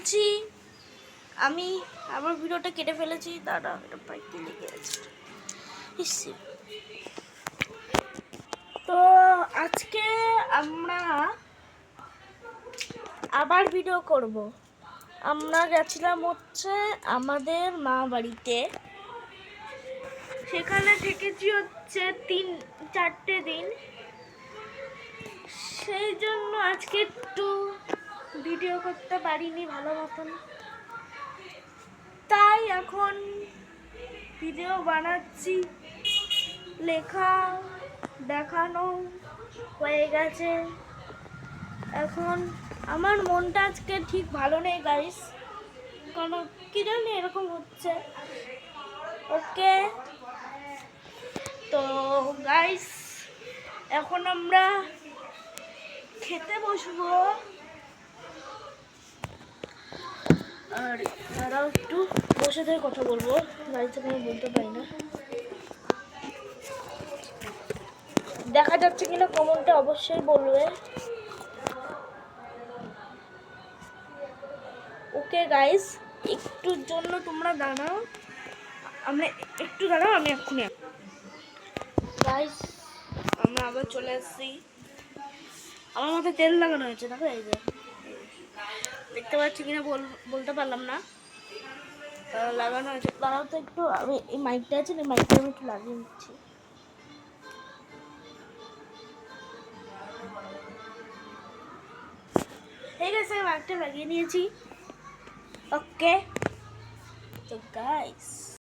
বলছি আমি আমার ভিডিওটা কেটে ফেলেছি, দাঁড়া এটা প্রায় কি লিখে আছে। তো আজকে আমরা আবার ভিডিও করব। আমরা গেছিলাম হচ্ছে আমাদের মা বাড়িতে, সেখানে থেকেছি হচ্ছে 3-4টে দিন। সেই জন্য আজকে একটু ভিডিও করতে পারিনি ভালো মতন, তাই এখন ভিডিও বানাচ্ছি। লেখা দেখানো হয়ে গেছে। এখন আমার মনটা আজকে ঠিক ভালো নেই গাইস, কারণ কি জানি এরকম হচ্ছে। ওকে তো গাইস এখন আমরা খেতে বসবো। আর তারাও একটু বসে থেকে কথা বলবো, গাড়িতে আমি বলতে পারি না। দেখা যাচ্ছে কিনা কমেন্টে অবশ্যই বলবে। ওকে গাইস একটুর জন্য তোমরা দাঁড়াও, আমি এক্ষুনি গাইস আমরা আবার চলে আসছি। আমার মাথায় তেল লাগানো হয়েছে, দেখো এই যে দেখতে পাচ্ছি কিনা বলতে পারলাম না, লাগানো হয়েছে। তারাও তো একটু আমি এই মাইকটা আছে না, মাইকটা আমি একটু লাগিয়ে নিচ্ছি। ঠিক আছে আমি মাইকটা লাগিয়ে নিয়েছি। ওকে তো গাইস